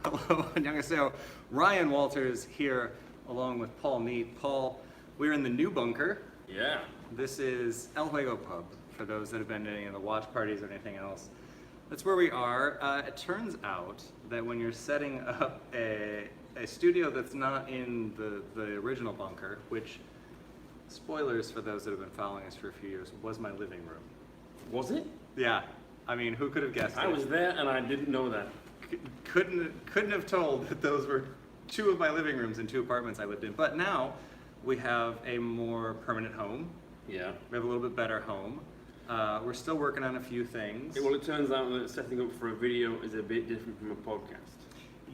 Hello, 안녕하세요. Ryan Walters here, along with Paul Mead. Paul, we're in the new bunker. Yeah. This is El Juego Pub, for those that have been to any of the watch parties or anything else. That's where we are. It turns out that when you're setting up a studio that's not in the original bunker, which, spoilers for those that have been following us for a few years, was my living room. Was it? Yeah, I mean, who could have guessed it? I was there and I didn't know that. Couldn't have told that those were two of my living rooms in two apartments I lived in. But now we have a more permanent home. Yeah. We have a little bit better home. We're still working on a few things. Well, it turns out that setting up for a video is a bit different from a podcast.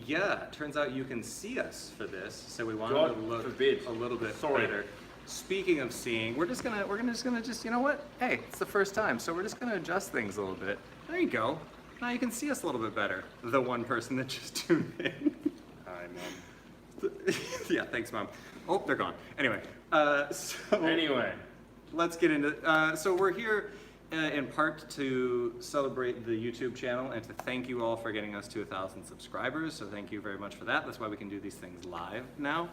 Yeah, it turns out you can see us for this, so we wanted God to look forbid. a little bit Sorry. better. Speaking of seeing, we're just gonna you know what? Hey, it's the first time, so we're just gonna adjust things a little bit. There you go. Now you can see us a little bit better. The one person that just tuned in. Hi, Mom. Yeah, thanks, Mom. Oh, they're gone. Anyway, Anyway. let's get into. So we're here in part to celebrate the YouTube channel and to thank you all for getting us to 1,000 subscribers. So thank you very much for that. That's why we can do these things live now.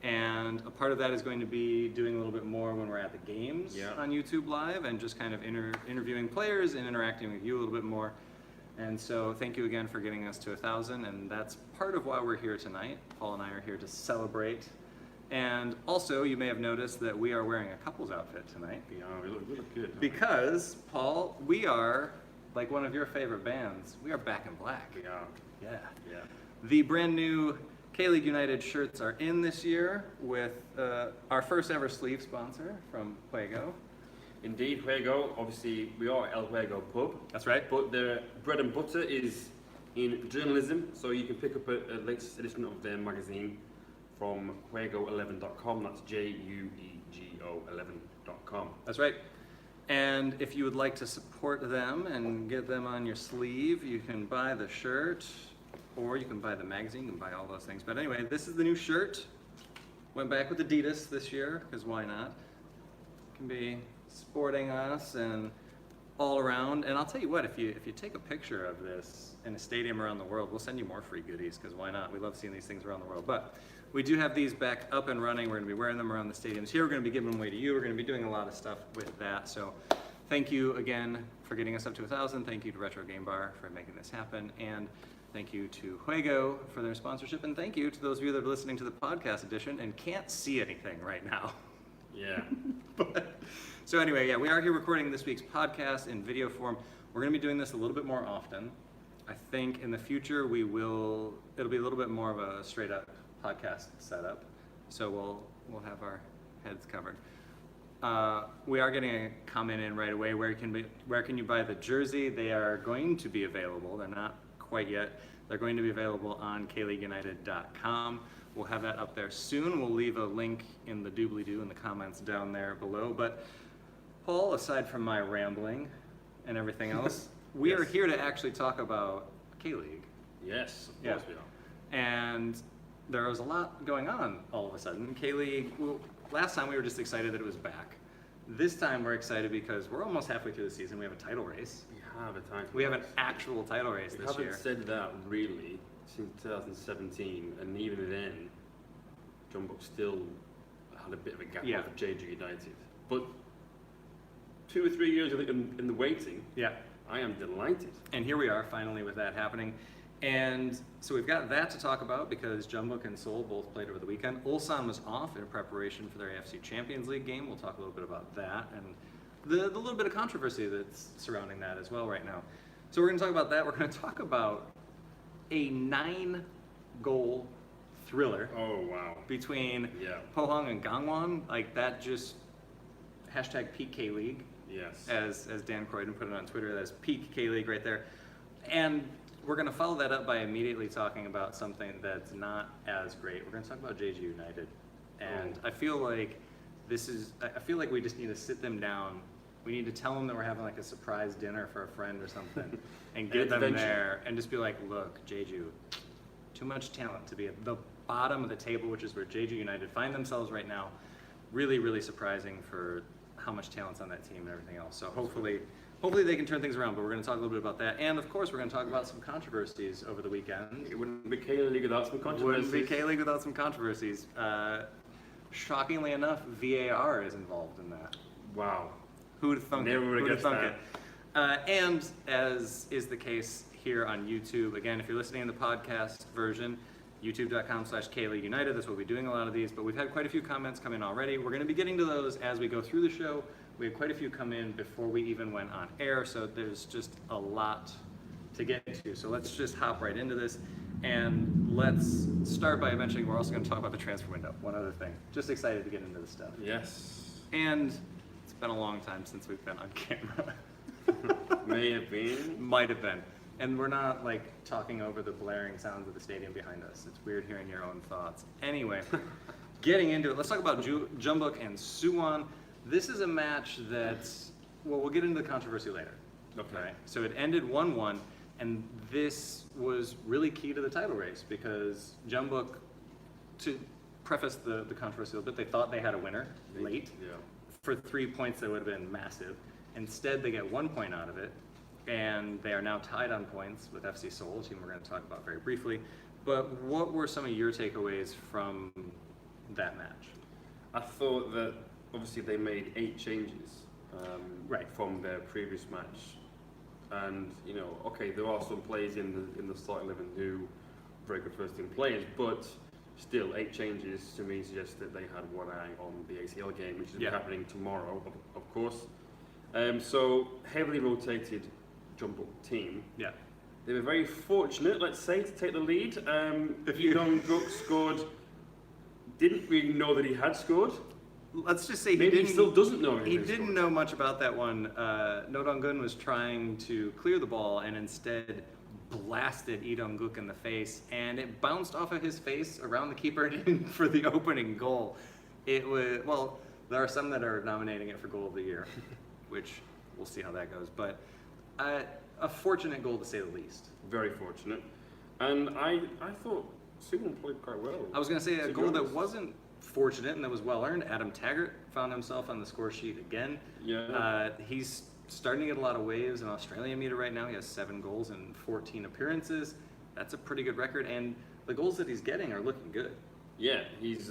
And a part of that is going to be doing a little bit more when we're at the games on YouTube Live and just kind of interviewing players and interacting with you a little bit more. And so thank you again for getting us to 1,000, and that's part of why we're here tonight. Paul and I are here to celebrate. And also, you may have noticed that we are wearing a couple's outfit tonight. Yeah, we look good. Because, Paul, we are, like one of your favorite bands, we are Back in Black. We are. Yeah. Yeah. The brand new K-League United shirts are in this year with our first ever sleeve sponsor from Juego. Indeed, Juego. Obviously, we are El Juego Pub. That's right. But their bread and butter is in journalism, so you can pick up a latest edition of their magazine from juego11.com. That's JUEGO11.com. That's right. And if you would like to support them and get them on your sleeve, you can buy the shirt, or you can buy the magazine, you can buy all those things. But anyway, this is the new shirt. Went back with Adidas this year, because why not? It can be sporting us and all around. And I'll tell you what, if you take a picture of this in a stadium around the world, we'll send you more free goodies, because why not? We love seeing these things around the world. But we do have these back up and running. We're going to be wearing them around the stadiums here. We're going to be giving them away to you. We're going to be doing a lot of stuff with that. So thank you again for getting us up to 1,000. Thank you to Retro Game Bar for making this happen. And thank you to Juego for their sponsorship. And thank you to those of you that are listening to the podcast edition and can't see anything right now. Yeah. So anyway, yeah, we are here recording this week's podcast in video form. We're going to be doing this a little bit more often. I think in the future it'll be a little bit more of a straight up podcast setup. So we'll have our heads covered. We are getting a comment in right away. Where can you buy the jersey? They are going to be available. They're not quite yet. They're going to be available on KLeagueUnited.com. We'll have that up there soon. We'll leave a link in the doobly-doo in the comments down there below. But Paul, aside from my rambling and everything else, we are here to actually talk about K-League. Yes, of course we are. And there was a lot going on all of a sudden. K-League, well, last time we were just excited that it was back. This time we're excited because we're almost halfway through the season. We have a title race. We have an actual title race this year. We haven't said that really since 2017, and even then, Jumbo still had a bit of a gap over JG United. But 2 or 3 years in the waiting, I am delighted. And here we are finally with that happening. And so we've got that to talk about because Jumbuk and Seoul both played over the weekend. Ulsan was off in preparation for their AFC Champions League game. We'll talk a little bit about that and the little bit of controversy that's surrounding that as well right now. So we're going to talk about that. We're going to talk about a 9-goal thriller. Oh, wow. Between Pohang and Gangwon. Like that just hashtag peak K-League. Yes. As Dan Croydon put it on Twitter, that's peak K-League right there. And we're going to follow that up by immediately talking about something that's not as great. We're going to talk about JG United. And I feel like we just need to sit them down. We need to tell them that we're having like a surprise dinner for a friend or something and get them there and just be like, look, Jeju, too much talent to be at the bottom of the table, which is where JG United find themselves right now. Really, really surprising for how much talent's on that team and everything else. So hopefully hopefully they can turn things around, but we're going to talk a little bit about that. And of course, we're going to talk about some controversies over the weekend. It wouldn't be K-League without some controversies. Wouldn't be K-League without some controversies. Shockingly enough, VAR is involved in that. Wow. Who'd have thunk Never it? would have Who'd guessed thunk it? And as is the case here on YouTube, again, if you're listening to the podcast version, youtube.com/K-League United, that's what we'll be doing a lot of these, but we've had quite a few comments come in already. We're going to be getting to those as we go through the show. We had quite a few come in before we even went on air, so there's just a lot to get to. So let's just hop right into this, and let's start by mentioning we're also going to talk about the transfer window. One other thing. Just excited to get into this stuff. Yes. And it's been a long time since we've been on camera. May have been. Might have been. And we're not like talking over the blaring sounds of the stadium behind us. It's weird hearing your own thoughts. Anyway, getting into it, let's talk about Jumbuk and Suwon. This is a match that, well, we'll get into the controversy later. Okay. Right? So it ended 1-1, and this was really key to the title race because Jumbuk, to preface the controversy a little bit, they thought they had a winner late. Yeah. For 3 points, that would have been massive. Instead, they get 1 point out of it, and they are now tied on points with FC Seoul, a team we're going to talk about very briefly. But what were some of your takeaways from that match? I thought that obviously they made 8 changes Right. from their previous match, and you know, okay, there are some players in the start 11 who very good first team players, but still 8 changes to me suggests that they had one eye on the ACL game, which is happening tomorrow, of course. So heavily rotated Jumbuk team. Yeah. They were very fortunate, let's say, to take the lead. Young-Guk scored. Didn't really know that he had scored. Let's just say Maybe he still doesn't know. He didn't know much about that one. No Dong-gun was trying to clear the ball and instead blasted Lee Dong-guk in the face, and it bounced off of his face around the keeper and in for the opening goal. It was, well, there are some that are nominating it for goal of the year, which we'll see how that goes. But a fortunate goal to say the least. Very fortunate. And I thought Suwon played quite well. I was going to say a goal that wasn't fortunate and that was well earned. Adam Taggart found himself on the score sheet again. Yeah. He's starting to get a lot of waves in Australian media right now. He has 7 goals in 14 appearances. That's a pretty good record, and the goals that he's getting are looking good. Yeah, he's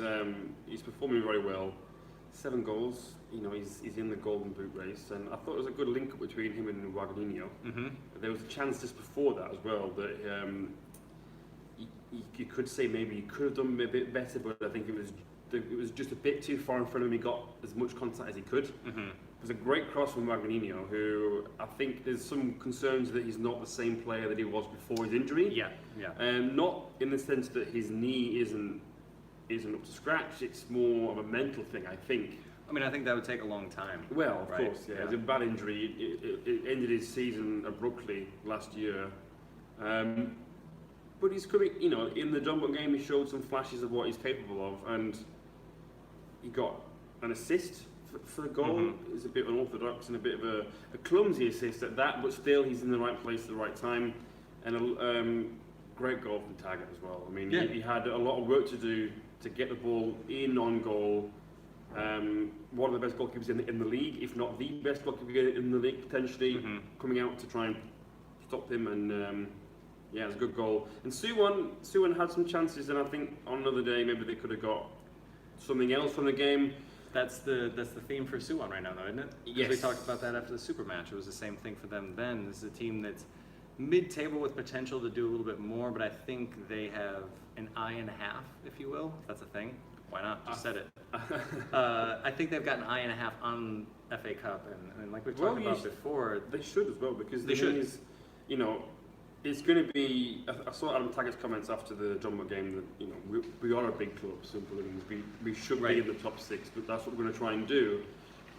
performing very well. 7 goals. You know, he's in the Golden Boot race, and I thought it was a good link up between him and Wagninho. Mm-hmm. There was a chance just before that as well that you could say maybe he could have done a bit better, but I think it was just a bit too far in front of him. He got as much contact as he could. Mm-hmm. It was a great cross from Wagninho, who I think there's some concerns that he's not the same player that he was before his injury. Yeah. Not in the sense that his knee isn't up to scratch. It's more of a mental thing, I think. I mean, I think that would take a long time. Well, of right? course, yeah. It was a bad injury. It ended his season abruptly last year. But he's coming, you know, in the Jumbuk game, he showed some flashes of what he's capable of, and he got an assist for the goal. Mm-hmm. It's a bit unorthodox and a bit of a clumsy assist at that, but still he's in the right place at the right time. And a great goal from Taggart as well. I mean, he had a lot of work to do to get the ball in on goal. One of the best goalkeepers in the league, if not the best goalkeeper in the league, potentially, coming out to try and stop him. And yeah, it was a good goal. And Suwon had some chances, and I think on another day maybe they could have got something else from the game. That's the theme for Suwon right now, though, isn't it? Yes. We talked about that after the Super match. It was the same thing for them then. This is a team that's mid-table with potential to do a little bit more, but I think they have an eye and a half, if you will. If that's a thing. Why not? Just said it. I think they've got an eye and a half on FA Cup, and like we talked about before, they should as well, because they should. Is, you know, it's going to be. I saw Adam Taggart's comments after the Jumbuk game that, you know, we are a big club, simple, and we should be in the top 6, but that's what we're going to try and do.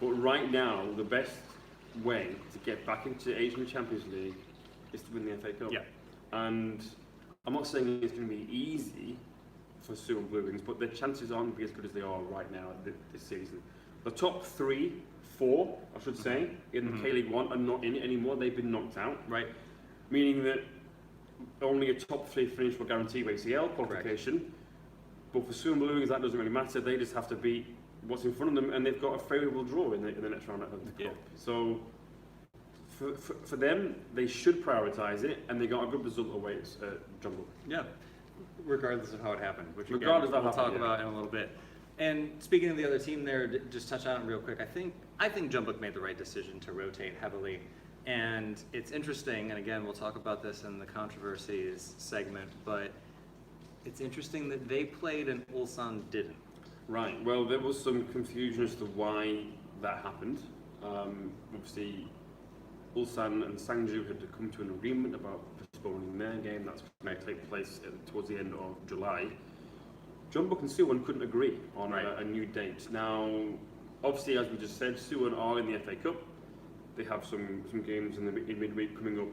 But right now, the best way to get back into Asian Champions League is to win the FA Cup. Yeah. And I'm not saying it's going to be easy for Suwon Blue Wings, but their chances aren't going to be as good as they are right now this season. The top 3, 4, I should say, in the K-League 1 are not in it anymore. They've been knocked out. right? Meaning that only a top 3 finish will guarantee ACL qualification. Correct. But for Suwon Blue Wings, that doesn't really matter. They just have to beat what's in front of them, and they've got a favourable draw in the next round of the Cup. So for them, they should prioritise it, and they got a good result away at Jumbo. Yeah, regardless of how it happened, which again, Regardless of how we'll it talk happened, about in a little bit. And speaking of the other team there, just touch on it real quick. I think Jumbo made the right decision to rotate heavily. And it's interesting, and again, we'll talk about this in the controversies segment, but it's interesting that they played and Ulsan didn't. Right. Well, there was some confusion as to why that happened. Obviously, Ulsan and Sangju had to come to an agreement about postponing their game. That's going to take place towards the end of July. Jeonbuk and Suwon couldn't agree on a new date. Now, obviously, as we just said, Suwon are in the FA Cup. They have some games in midweek coming up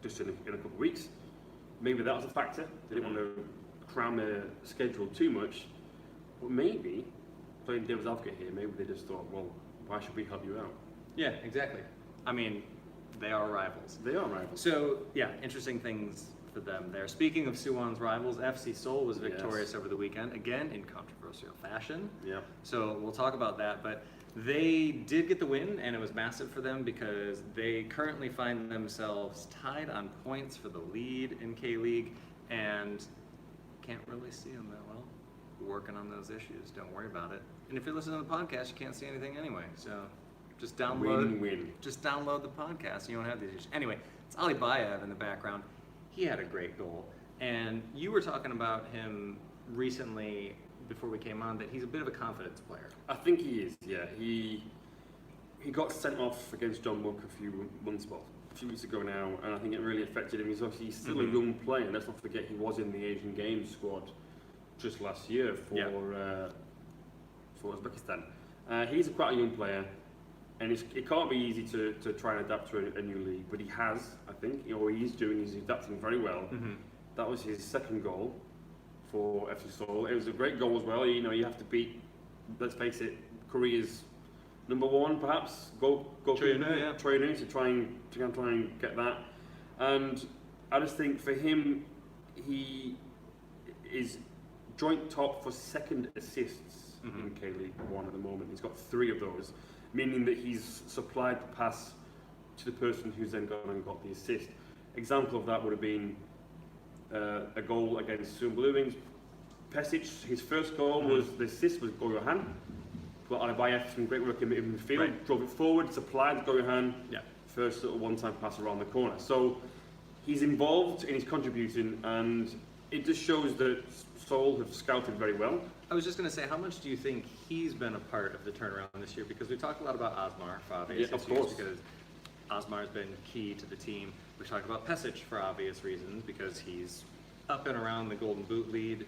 just in a couple of weeks. Maybe that was a factor. They didn't want to cram their schedule too much. But maybe, playing devil's advocate here, maybe they just thought, well, why should we help you out? Yeah, exactly. I mean, they are rivals. They are rivals. So, yeah, interesting things for them there. Speaking of Suwon's rivals, FC Seoul was victorious over the weekend, again in controversial fashion. Yeah. So we'll talk about that, but they did get the win, and it was massive for them because they currently find themselves tied on points for the lead in K-League, and can't really see them that well. Working on those issues, don't worry about it. And if you're listening to the podcast, you can't see anything anyway, so just download. Win. Just download the podcast. You don't have these issues. Anyway, it's Ali Bayev in the background. He had a great goal, and you were talking about him recently before we came on that he's a bit of a confidence player. I think he is. Yeah, he got sent off against Jeonbuk a few weeks ago now, and I think it really affected him. He's still a young player. Let's not forget he was in the Asian Games squad just last year for Uzbekistan. He's quite a young player, and it can't be easy to try and adapt to a new league, but he has, I think, he's adapting very well. That was his second goal for FC Seoul. It was a great goal as well. You have to beat, let's face it, Korea's number one, perhaps, goalkeeper, Choi Nu, to try and get that. And I just think for him, he is joint top for second assists in K-League 1 at the moment. He's got 3 of those, meaning that he's supplied the pass to the person who's then gone and got the assist. Example of that would have been a goal against Suwon Blue Wings. Pesic, his first goal was the assist was Go Johan. But Alibayev, some great work in midfield, drove it forward, supplied Go Johan. First little one-time pass around the corner. So he's involved and he's contributing, and it just shows that Seoul have scouted very well. I was just going to say, how much do you think he's been a part of the turnaround this year? Because we talked a lot about Osmar for obvious issues, because Osmar's been key to the team. We talked about Pesic for obvious reasons, because he's up and around the Golden Boot lead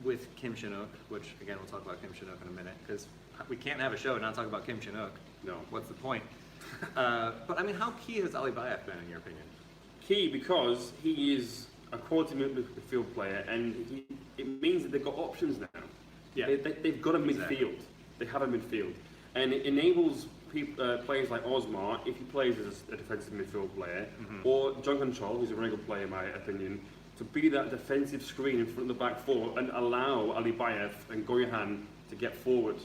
with Kim Shin-wook, which, again, we'll talk about Kim Shin-wook in a minute, because we can't have a show and not talk about Kim Shin-wook. No. What's the point? But, I mean, how key has Ali Bayev been, in your opinion? Key because he is a quality midfield player, and it means that they've got options now. Yeah. They've got a midfield. They have a midfield. And it enables players like Osmar, if he plays as a defensive midfield player, or Jung Chol, who's a very good player in my opinion, to be that defensive screen in front of the back four and allow Ali Bayev and Go Johan to get forward.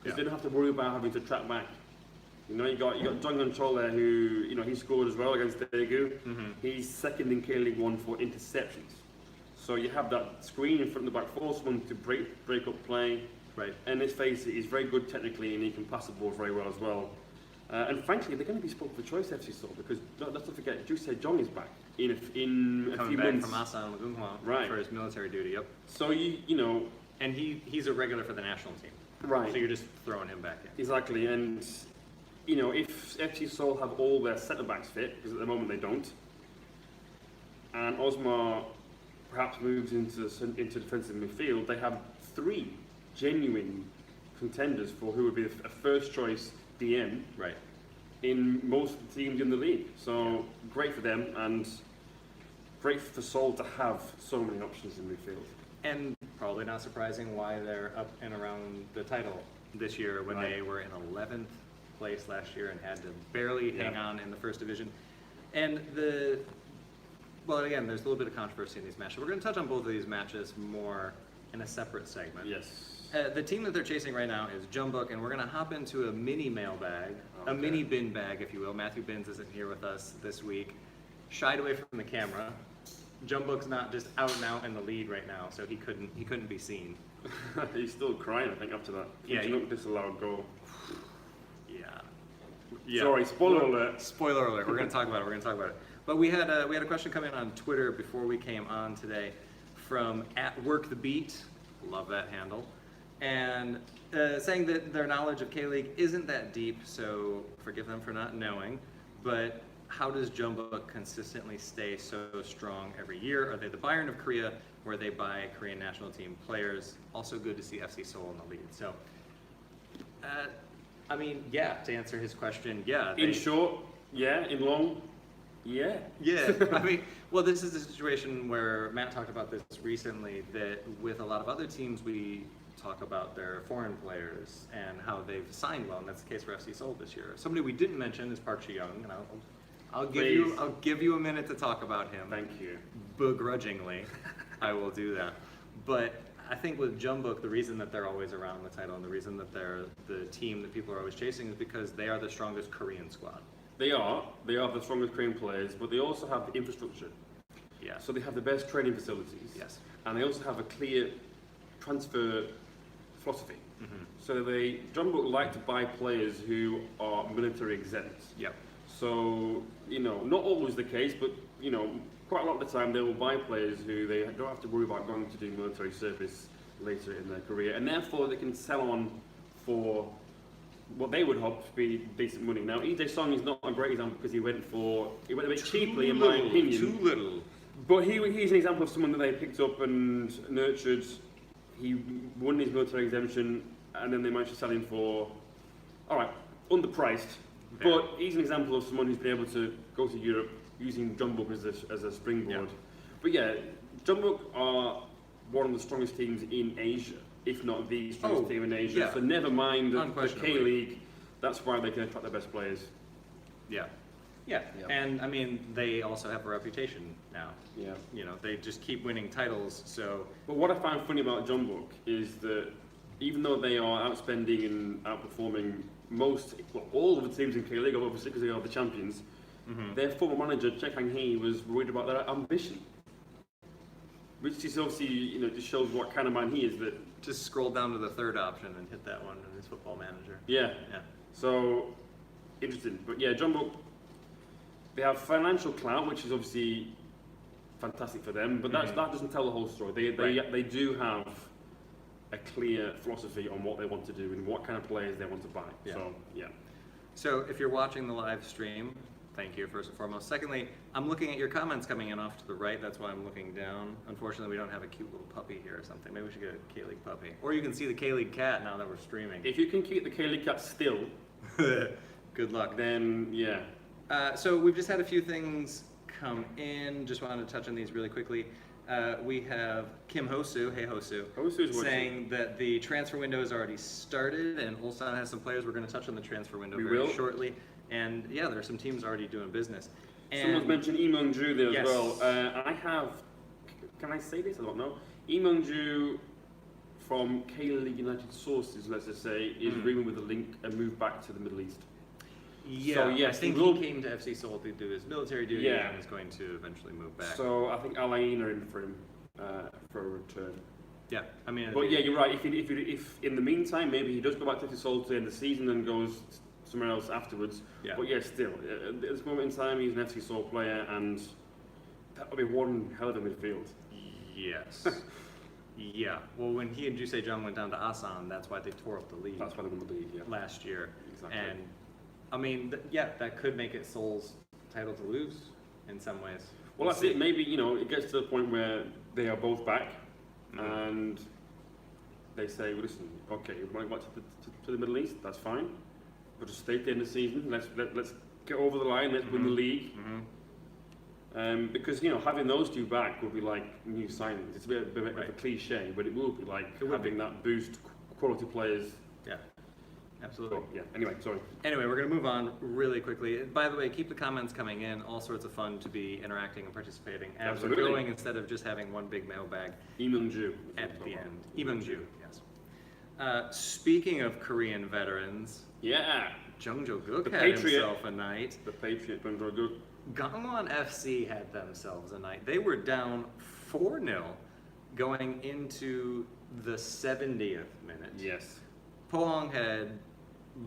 Because they don't have to worry about having to track back. You got Jung Chol there, who he scored as well against Daegu. He's second in K-League 1 for interceptions. So you have that screen in front of the back four, someone to break up play. Right. And let's face it, he's very good technically, and he can pass the ball very well as well. And frankly, they're going to be spoken for choice, FC Seoul, because let's not forget, Ju Se-jong is back in a few months. From Asan Magunghwa Right. for his military duty. Yep. So and he's a regular for the national team. Right. So you're just throwing him back in. Exactly, and if FC Seoul have all their centre backs fit, because at the moment they don't, and Osmar perhaps moves into defensive midfield, they have 3 genuine contenders for who would be a first choice DM in most of the teams in the league. So great for them, and great for Seoul to have so many options in midfield. And probably not surprising why they're up and around the title this year when they were in 11th place last year and had to barely hang on in the first division. And again, there's a little bit of controversy in these matches. We're going to touch on both of these matches more in a separate segment. Yes. The team that they're chasing right now is Jumbook, and we're going to hop into a mini mailbag, a Okay. mini bin bag, if you will. Matthew Binns isn't here with us this week. Shied away from the camera. Jumbook's not just out and out in the lead right now, so he couldn't be seen. He's still crying, I think, after that. Yeah, He looked disallowed goal. Yeah. Sorry, spoiler alert. Spoiler alert. We're going to talk about it. But we had a question come in on Twitter before we came on today from @WorkTheBeat. Love that handle. And saying that their knowledge of K-League isn't that deep, so forgive them for not knowing. But how does Jumbook consistently stay so strong every year? Are they the Bayern of Korea, where they buy Korean national team players? Also good to see FC Seoul in the lead. So, I mean, yeah, to answer his question, yeah. In short, yeah. In long, yeah. Yeah, I mean, well, this is a situation where Matt talked about this recently, that with a lot of other teams, we talk about their foreign players and how they've signed well, and that's the case for FC Seoul this year. Somebody we didn't mention is Park Ji-young, and I'll give you a minute to talk about him. Thank you. Begrudgingly, I will do that. But I think with Jumbook, the reason that they're always around the title and the reason that they're the team that people are always chasing is because they are the strongest Korean squad. They are the strongest Korean players, but they also have the infrastructure. Yeah. So they have the best training facilities. Yes. And they also have a clear transfer philosophy. Mm-hmm. So Jumbook like to buy players who are military exempt. Yep. So, not always the case, but, quite a lot of the time they will buy players who they don't have to worry about going to do military service later in their career, and therefore they can sell on for what they would hope to be decent money. Now, Lee Jae-sung is not a great example because he went a bit cheaply, in my opinion. Too little. But he's an example of someone that they picked up and nurtured. He won his military exemption, and then they managed to sell him for, all right, underpriced. Yeah. But he's an example of someone who's been able to go to Europe using Jumbook as a springboard. Yeah. But yeah, Jumbook are one of the strongest teams in Asia, if not the strongest team in Asia. yeah. So never mind the Unquestionably. K-League, that's why they can attract the best players. Yeah. Yeah. Yeah. And I mean, they also have a reputation now. Yeah. They just keep winning titles, so But what I find funny about Jumbook is that even though they are outspending and outperforming all of the teams in K-League, obviously because they are the champions, their former manager, Chek Hang-hee, was worried about their ambition. Which is obviously, just shows what kind of man he is. That just scroll down to the third option and hit that one in his Football Manager. yeah. Yeah. So interesting, but yeah, Jumbook. They have financial clout, which is obviously fantastic for them, but that doesn't tell the whole story. They do have a clear philosophy on what they want to do and what kind of players they want to buy. Yeah. So yeah. So if you're watching the live stream, thank you first and foremost. Secondly, I'm looking at your comments coming in off to the right. That's why I'm looking down. Unfortunately, we don't have a cute little puppy here or something. Maybe we should get a K-League puppy. Or you can see the K-League cat now that we're streaming. If you can keep the K-League Cup still, Good luck. then yeah. So we've just had a few things come in. Just wanted to touch on these really quickly. We have Kim Hosu, hey Hosu, Hosu's saying that the transfer window has already started and Ulsan has some players. We're going to touch on the transfer window We very will. shortly. And yeah, there are some teams already doing business. And Someone's mentioned Lee Myung-ju there Yes. as well. I have, can I say this? I don't know. Lee Myung-ju from K-League United sources, let's just say, is rumored with a link and move back to the Middle East. yeah, So, yes, I think he will- he came to FC Seoul to do his military duty Yeah. and is going to eventually move back. So I think Al Ain are in for him for a return. yeah, I mean, But yeah, you're right. If in the meantime maybe he does go back to FC Seoul to end the season and goes somewhere else afterwards. Yeah. But yeah, still at this moment in time he's an FC Seoul player and that would be one hell of a midfield. yes. Yeah, well, when he and Jusei Jung went down to Asan, that's why they tore up the league That's why they won the league. Yeah. last year. Exactly. And I mean, yeah, that could make it Seoul's title to lose in some ways. Well, that's it. Maybe it gets to the point where they are both back, and they say, well, "Listen, okay, we want to go back to the Middle East. That's fine, but just stay at the end of the season. Let's get over the line. Let's win the league." Because having those two back would be like new signings. It's a bit of a cliche, but it will be like having that boost quality players. Yeah, absolutely. But, yeah. Anyway, sorry. Anyway, we're going to move on really quickly. By the way, keep the comments coming in. All sorts of fun to be interacting and participating as Absolutely. we're going instead of just having one big mailbag Lee Myung-ju at the end. Imungju, yes. Speaking of Korean veterans, Yeah, Jung Jo-guk The had Patriot. himself a night. the Patriot from Draguk. Gangwon FC had themselves a night. They were down 4-0 going into the 70th minute. Yes. Pohang had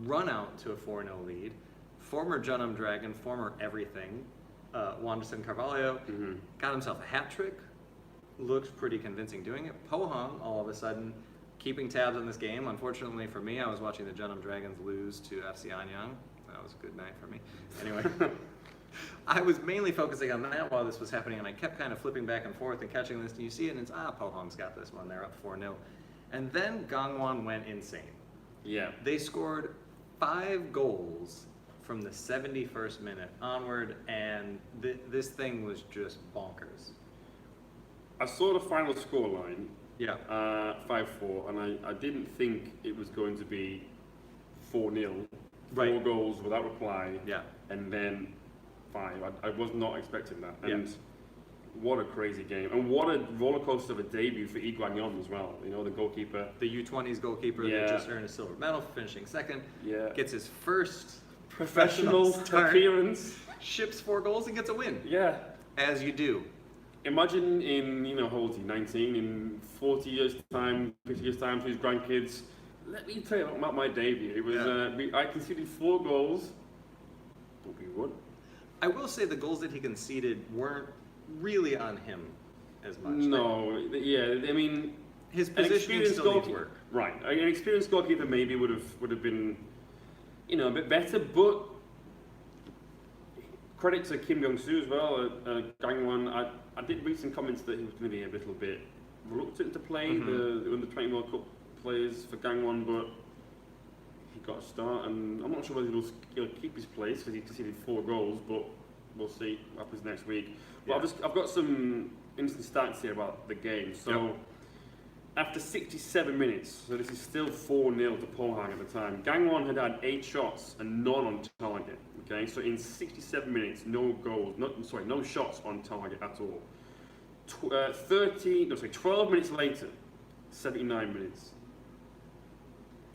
run out to a 4-0 lead. Former Jeonnam Dragon, former everything, Wanderson Carvalho, got himself a hat trick. Looked pretty convincing doing it. Pohang, all of a sudden, keeping tabs on this game. Unfortunately for me, I was watching the Jeonnam Dragons lose to FC Anyang. That was a good night for me. Anyway, I was mainly focusing on that while this was happening, and I kept kind of flipping back and forth and catching this. And you see it, and it's, Pohang's got this one. They're up 4-0. And then Gangwon went insane. Yeah. They scored 5 goals from the 71st minute onward, and this thing was just bonkers. I saw the final scoreline, Yeah. 5-4, and I didn't think it was going to be 4-0, 4 Right. goals without reply, Yeah. and then 5. I was not expecting that. Yeah. And what a crazy game. And what a roller coaster of a debut for Lee Guan-yon as well. You know, the goalkeeper. The U20's goalkeeper Yeah. that just earned a silver medal, finishing second, Yeah. gets his first Professional start, appearance. ships 4 goals and gets a win, Yeah. as you do. Imagine in, how old is he, 19, in 40 years' time, 50 years' time to his grandkids, let me tell you about my debut. It was, I conceded 4 goals, but we won. I will say the goals that he conceded weren't really on him as much. No, yeah, I mean, His an positioning experienced still needs goalkeeper, work. right? An experienced goalkeeper maybe would have been, a bit better. But credit to Kim Byung-soo as well, Gangwon. I did read some comments that he was going to be a little bit reluctant to play the Under-20 World Cup players for Gangwon, but he got a start, and I'm not sure whether he'll keep his place because he conceded 4 goals, but we'll see what happens next week. But Yeah. I've got some instant stats here about the game. So after 67 minutes, so this is still 4-0 to Pohang at the time, Gangwon had 8 shots and none on target. Okay, so in 67 minutes, no goals, no shots on target at all. 12 minutes later, 79 minutes,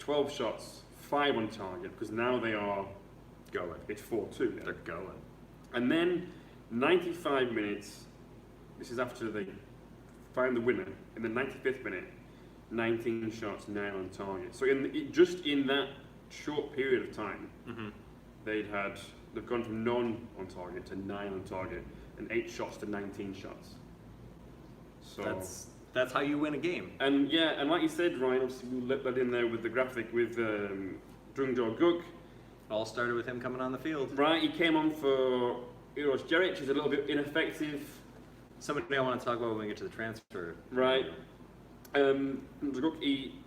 12 shots, 5 on target, because now they are Going. it's 4-2. They're going. And then 95 minutes, this is after they find the winner, in the 95th minute, 19 shots, 9 on target. So just in that short period of time, they've gone from none on target to 9 on target, and 8 shots to 19 shots. So That's how you win a game. and like you said, Ryan, obviously we let that in there with the graphic with Jung Jo-guk. All started with him coming on the field. Right, he came on for Eros Jeric, who's a little bit ineffective. Somebody I want to talk about when we get to the transfer. Right. Jo-guk, he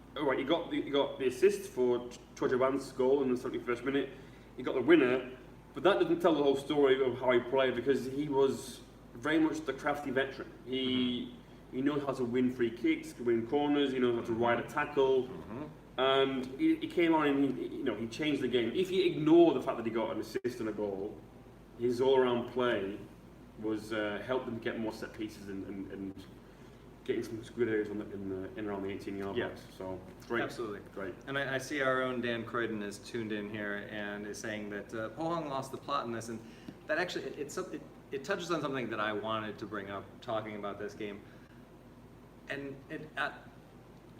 got the assist for Choi Jae-wan's goal in the 71st minute. He got the winner, but that doesn't tell the whole story of how he played, because he was very much the crafty veteran. He knows how to win free kicks, win corners. He knows how to ride a tackle. And he came on and he changed the game. If you ignore the fact that he got an assist and a goal, his all-around play was helped them get more set pieces and getting some good areas in around the 18-yard box. So great, Absolutely. great. And I see our own Dan Croydon is tuned in here and is saying that Pohang lost the plot in this, and that actually it touches on something that I wanted to bring up talking about this game. And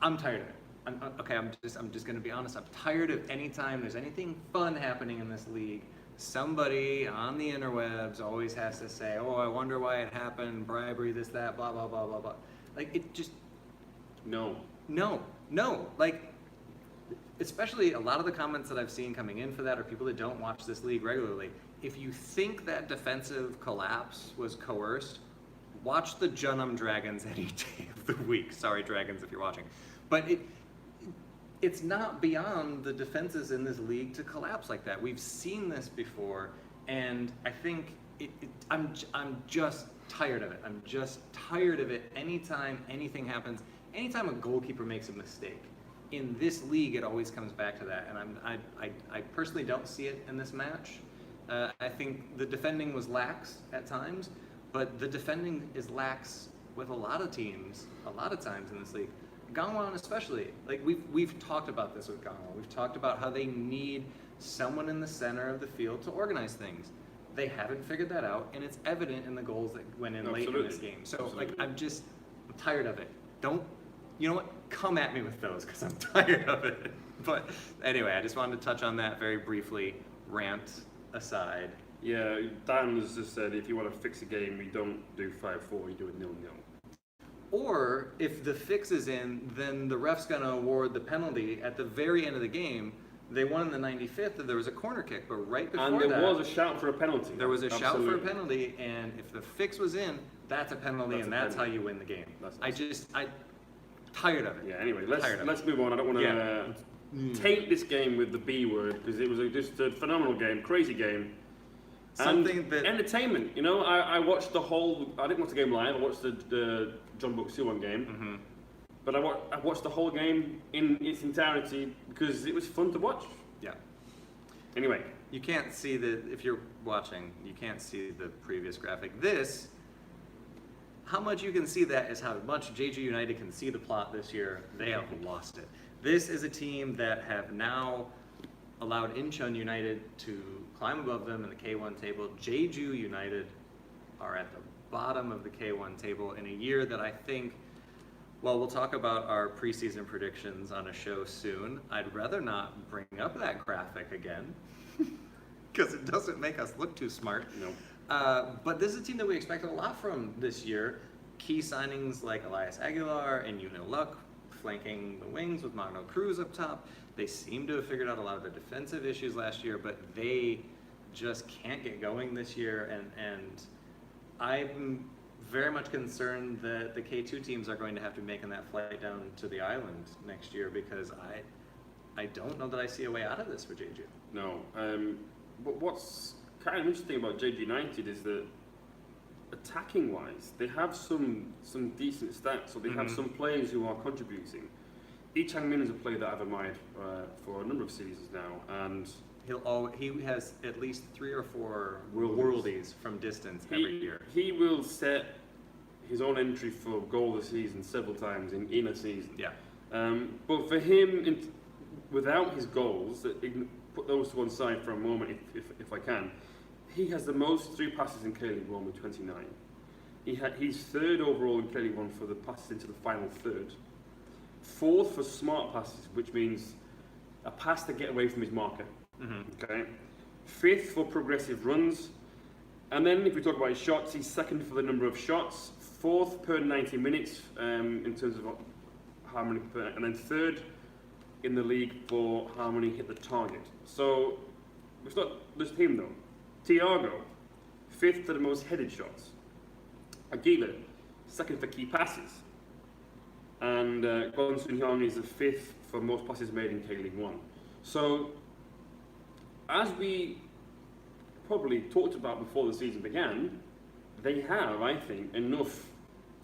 I'm tired of it. I'm just going to be honest. I'm tired of any time there's anything fun happening in this league, somebody on the interwebs always has to say, "Oh, I wonder why it happened, bribery, this, that, blah, blah, blah, blah, blah." Like, it just... No. Like, especially a lot of the comments that I've seen coming in for that are people that don't watch this league regularly. If you think that defensive collapse was coerced, watch the Jeonnam Dragons any day of the week. Sorry, Dragons, if you're watching. But it's not beyond the defenses in this league to collapse like that. We've seen this before, and I think I'm just tired of it. I'm just tired of it. Anytime anything happens, anytime a goalkeeper makes a mistake, in this league it always comes back to that. And I personally don't see it in this match. I think the defending was lax at times, but the defending is lax with a lot of teams, a lot of times in this league. Gangwon especially. Like we've talked about this with Gangwon. We've talked about how they need someone in the center of the field to organize things. They haven't figured that out, and it's evident in the goals that went in late in this game. So like I'm tired of it. Don't, you know what? Come at me with those because I'm tired of it. But anyway, I just wanted to touch on that very briefly. Rant aside. Yeah, Dan has just said if you want to fix a game, you don't do 5-4, you do it 0-0. Or if the fix is in, then the ref's going to award the penalty at the very end of the game. They won in the 95th, and there was a corner kick, but right before that... And there was a shout for a penalty. There was a shout for a penalty, and if the fix was in, that's a penalty, and that's how you win the game. I'm tired of it. Yeah, anyway, let's move on. I don't want to taint this game with the B word, because it was just a phenomenal game, crazy game. Something that... Entertainment, you know, I watched the whole... I didn't watch the game live, I watched the John Book Suwon game. Mm-hmm. But I watched the whole game in its entirety because it was fun to watch. Yeah. Anyway. You can't see if you're watching, you can't see the previous graphic. How much you can see that is how much JG United can see the plot this year. They have lost it. This is a team that have now allowed Incheon United to climb above them in the K1 table. Jeju United are at the bottom of the K1 table in a year that I think... Well, we'll talk about our preseason predictions on a show soon. I'd rather not bring up that graphic again because it doesn't make us look too smart. No. But this is a team that we expected a lot from this year. Key signings like Elias Aguilar and Yunil Luck flanking the wings with Magno Cruz up top. They seem to have figured out a lot of the defensive issues last year, but they just can't get going this year. And I'm very much concerned that the K2 teams are going to have to be making that flight down to the island next year because I don't know that I see a way out of this for Jeju. No. But what's kind of interesting about Jeju United is that attacking-wise, they have some decent stats, so they have some players who are contributing. Lee Chang-min is a player that I've admired for a number of seasons now, and he has at least 3 or 4 worldies from distance every year. He will set his own entry for goal of the season several times in a season. Yeah. But for him, without his goals, put those to one side for a moment, if I can. He has the most through passes in K-League 1 with 29. He's 3rd overall in K-League 1 for the passes into the final third. 4th for smart passes, which means a pass to get away from his marker. Mm-hmm. Okay. 5th for progressive runs. And then if we talk about his shots, he's 2nd for the number of shots. 4th per 90 minutes in terms of how many per, and then 3rd in the league for how many hit the target. So it's not just him though. Thiago, 5th for the most headed shots. Aguilar, 2nd for key passes. And Gon Sun Hyung is the 5th for most passes made in K-League 1. So, as we probably talked about before the season began, they have, I think, enough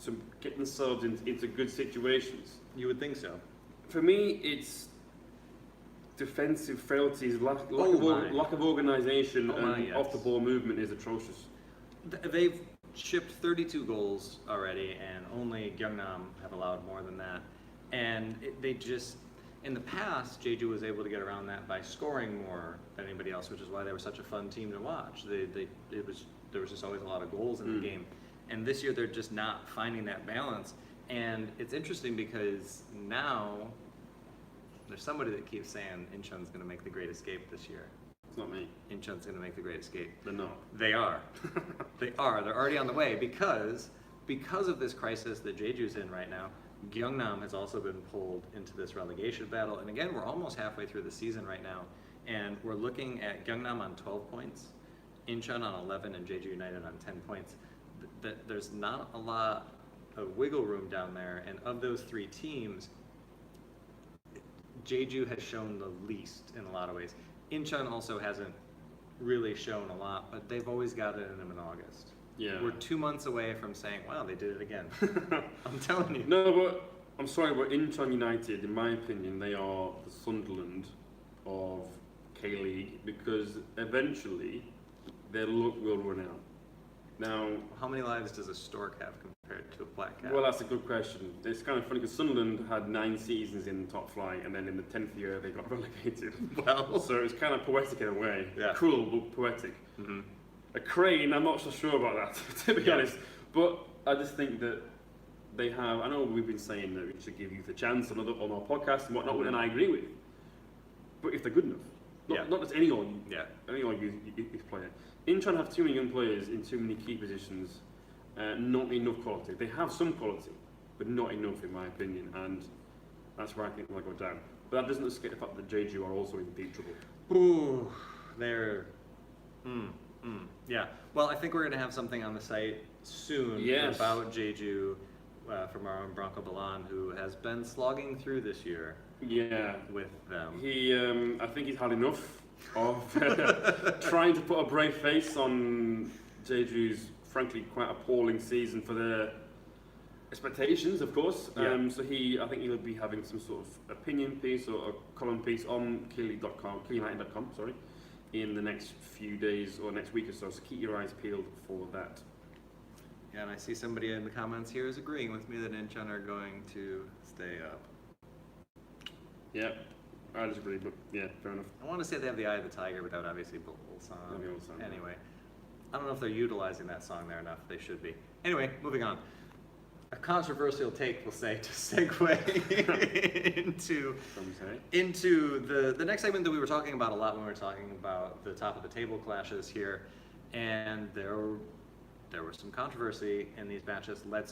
to get themselves into good situations. You would think so. For me, it's defensive frailties, lack of organisation, and off-the-ball movement is atrocious. They've shipped 32 goals already, and only Gyeongnam have allowed more than that. And they just, in the past, Jeju was able to get around that by scoring more than anybody else, which is why they were such a fun team to watch. There was just always a lot of goals in the game. And this year, they're just not finding that balance. And it's interesting because now there's somebody that keeps saying Incheon's going to make the great escape this year. It's not me. Incheon's going to make the great escape. They're not. They are. They are. They're already on the way because of this crisis that Jeju's in right now. Gyeongnam has also been pulled into this relegation battle. And again, we're almost halfway through the season right now. And we're looking at Gyeongnam on 12 points, Incheon on 11, and Jeju United on 10 points. There's not a lot of wiggle room down there. And of those 3 teams, Jeju has shown the least in a lot of ways. Incheon also hasn't really shown a lot, but they've always got it in them in August. Yeah. We're 2 months away from saying, wow, they did it again. I'm telling you. No, but I'm sorry, but Incheon United, in my opinion, they are the Sunderland of K-League because eventually their luck will run out. Now, How many lives does a stork have compared to a black cat? well, that's a good question. It's kind of funny because Sunderland had 9 seasons in top flight, and then in the 10th year they got relegated. Well. So it's kind of poetic in a way. Yeah. Cruel, but poetic. Mm-hmm. A crane, I'm not so sure about that, to be honest. But I just think that they have, I know we've been saying that we should give youth a chance on our podcast and whatnot, and I agree with. But if they're good enough, not just any old youth player. Incheon have too many young players in too many key positions, not enough quality. They have some quality, but not enough in my opinion, and that's where I think they'll go down. But that doesn't escape the fact that Jeju are also in deep trouble. Ooh, they're... Yeah. Well, I think we're going to have something on the site soon about Jeju from our own Bronco Balan, who has been slogging through this year. Yeah, with them. He, I think he's had enough of trying to put a brave face on Jeju's, frankly, quite appalling season for their expectations, of course. Yeah. So I think he'll be having some sort of opinion piece or a column piece on KillUnited.com, sorry, in the next few days or next week or so. So keep your eyes peeled for that. Yeah, and I see somebody in the comments here is agreeing with me that Incheon are going to stay up. Yeah, I disagree, but yeah, fair enough. I want to say they have the Eye of the Tiger without obviously Bullsong. Yeah, Bullsong. Anyway, I don't know if they're utilizing that song there enough. They should be. Anyway, moving on. A controversial take, we'll say, to segue into the next segment that we were talking about a lot when we were talking about the top of the table clashes here, and there was some controversy in these matches. Let's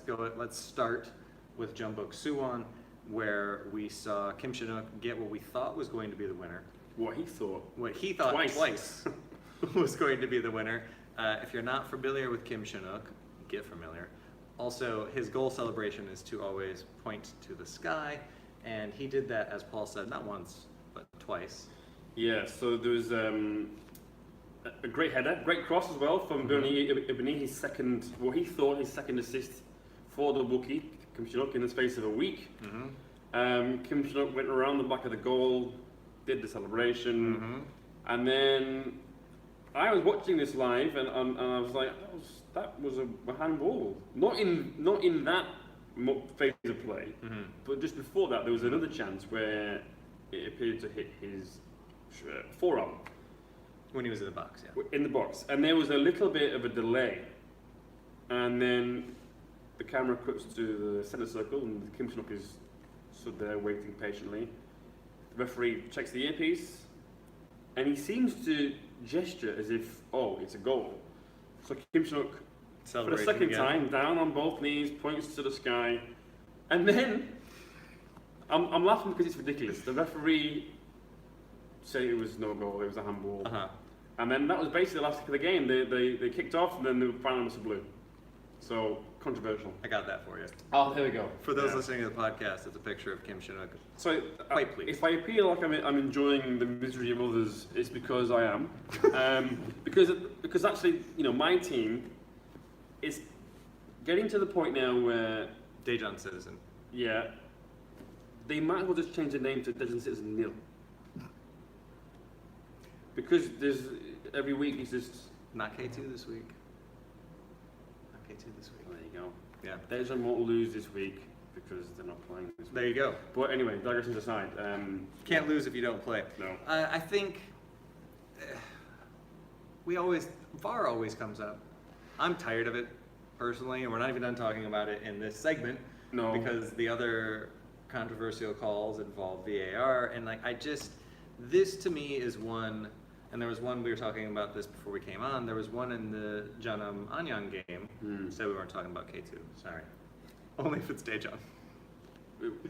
start with Jeonbuk Suwon, where we saw Kim Shin-wook get what we thought was going to be the winner. What he thought Twice was going to be the winner. If you're not familiar with Kim Shin-wook, get familiar. Also, his goal celebration is to always point to the sky, and he did that, as Paul said, not once, but twice. Yeah, so there was a great header, great cross as well from Bernie Ibni, his second assist for the Wookiee, Kim Shin-wook, in the space of a week. Kim Shin-wook went around the back of the goal, did the celebration, and then I was watching this live, and I was like, that was a handball. Not in that phase of play, but just before that, there was another chance where it appeared to hit his forearm. When he was in the box, yeah. In the box, and there was a little bit of a delay, and then the camera cuts to the centre circle, and Kim Shin-wook is stood there waiting patiently. The referee checks the earpiece, and he seems to gesture as if, it's a goal. So Kim Shin-wook, for the second time, down on both knees, points to the sky, and then I'm laughing because it's ridiculous. The referee said it was no goal, it was a handball, and then that was basically the last kick of the game. They kicked off, and then the final whistle blew. So controversial. I got that for you. Oh, there we go. For those listening to the podcast, it's a picture of Kim Shin-wook. So, quite pleased. If I appear like I'm enjoying the misery of others, it's because I am. Because actually, my team is getting to the point now where Daejeon Citizen. Yeah, they might as well just change the name to Daejeon Citizen Nil. Because every week it's just not K2 this week. This week. There you go. Yeah. Daejeon won't lose this week because they're not playing this week. There you go. But anyway, digressions aside. Can't lose if you don't play. No. I think VAR always comes up. I'm tired of it, personally, and we're not even done talking about it in this segment. No. Because the other controversial calls involve VAR, and this to me is one. And there was one, we were talking about this before we came on, there was one in the Jeonnam Anyang game, so we weren't talking about K2, sorry. Only if it's Daejeon.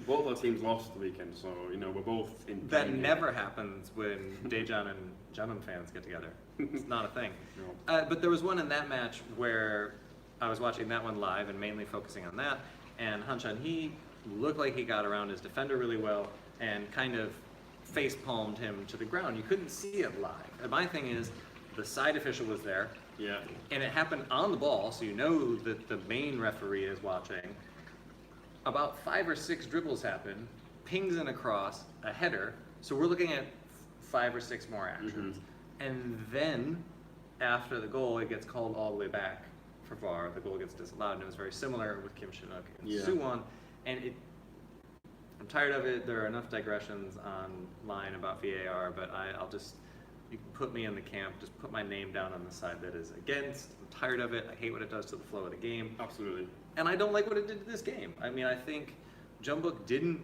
Both our teams lost the weekend, so, we're both in That pain. never happens when Daejeon and Jeonnam fans get together. It's not a thing. No. But there was one in that match where I was watching that one live and mainly focusing on that, and Han Chun-hee looked like he got around his defender really well and kind of face palmed him to the ground. You couldn't see it live. And my thing is, the side official was there. Yeah. And it happened on the ball, so you know that the main referee is watching. About 5 or 6 dribbles happen, pings in a cross, a header. So we're looking at 5 or 6 more actions. And then, after the goal, it gets called all the way back for VAR, the goal gets disallowed, and it was very similar with Kim Shin-wook and Yeah. Suwon. And I'm tired of it. There are enough digressions online about VAR, but I'll just, you can put me in the camp, just put my name down on the side that is against. I'm tired of it. I hate what it does to the flow of the game. Absolutely. And I don't like what it did to this game. I mean, I think Jeonbuk didn't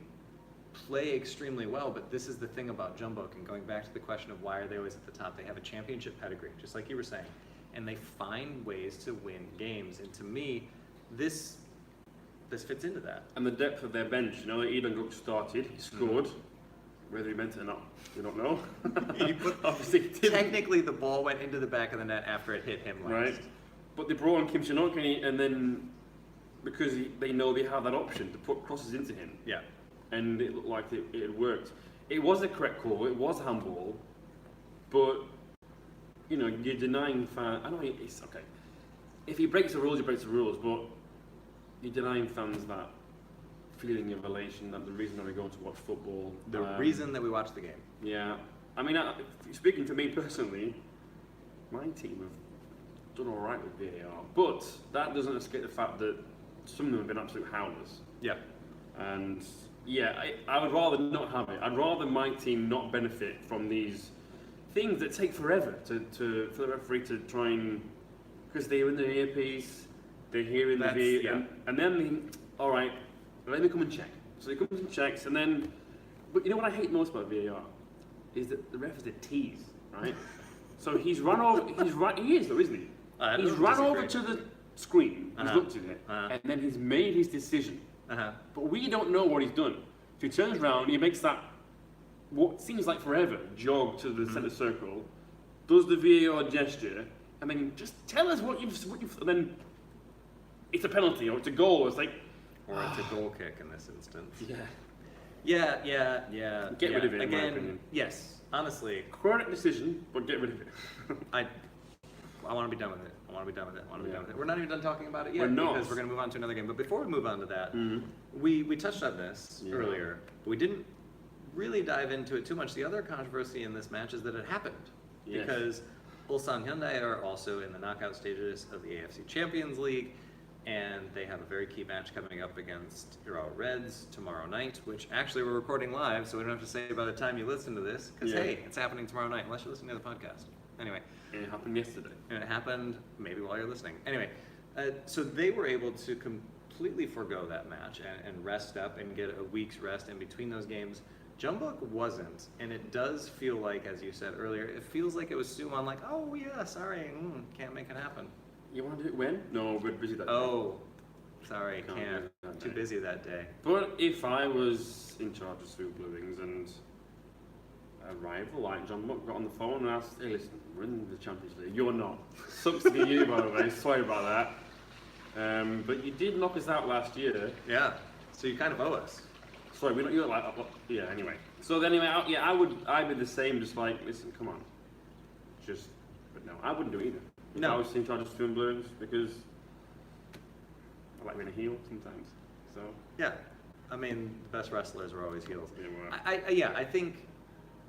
play extremely well, but this is the thing about Jeonbuk, and going back to the question of why are they always at the top, they have a championship pedigree, just like you were saying, and they find ways to win games. And to me, this fits into that. And the depth of their bench, you know, Lee Dong-guk started, he scored. Whether he meant it or not, we don't know. Obviously, he didn't. Technically, the ball went into the back of the net after it hit him last. Right. But they brought on Kim Shin-wook, and then because they know they have that option to put crosses into him. Yeah. And it looked like it worked. It was a correct call. It was handball, but you know you're denying fans. I know it's okay. If he breaks the rules, he breaks the rules. But you're denying fans that feeling of elation, that the reason that we go to watch football. The reason that we watch the game. Yeah. I mean, speaking to me personally, my team have done all right with VAR, but that doesn't escape the fact that some of them have been absolute howlers. Yeah. And yeah, I would rather not have it. I'd rather my team not benefit from these things that take forever for the referee to try and, because they're in their earpiece, they're hearing the VAR, yeah. and then all right, let me come and check. So he comes and checks, and then, but you know what I hate most about VAR is that the ref is a tease, right? So he's run over. He is though, isn't he? He's run over to the screen. He's looked at it, and then he's made his decision. But we don't know what he's done. So he turns around, he makes that, what seems like forever, jog to the centre circle, does the VAR gesture, and then just tell us what you've, and then it's a penalty, or it's a goal, it's like... Or it's a goal kick in this instance. Yeah. Yeah. Get rid of it, in my Again, opinion. yes, honestly, Correct decision, but get rid of it. I want to be done with it. We're not even done talking about it yet We're not. because we're going to move on to another game. But before we move on to that, we touched on this earlier, but we didn't really dive into it too much. The other controversy in this match is that it happened because Ulsan Hyundai are also in the knockout stages of the AFC Champions League, and they have a very key match coming up against Urawa Reds tomorrow night, which actually we're recording live, so we don't have to say by the time you listen to this, because hey, it's happening tomorrow night, unless you're listening to the podcast. Anyway. And it happened yesterday. And it happened maybe while you're listening. Anyway, so they were able to completely forego that match and rest up and get a week's rest in between those games. Jeonbuk wasn't, and it does feel like, as you said earlier, it feels like it was Suwon like, oh yeah, sorry, can't make it happen. You want to do it when? No, we're busy that day. Oh, sorry, Can't can't. do that Too day. busy that day. But if I was in charge of Super Blue Wings and a rival like John Muck got on the phone and asked, hey listen, we're in the Champions League, you're not. Sucks to be you, by the way, sorry about that. But you did knock us out last year. Yeah, so you kind of owe us. Sorry, we're not, you're like, yeah, anyway. So anyway, I'd be the same, just like, listen, come on. But no, I wouldn't do it either. If No. I was in charge of Super Blue Wings, because I like being a heel sometimes, so. Yeah, I mean, the best wrestlers are always heels. Yeah, I think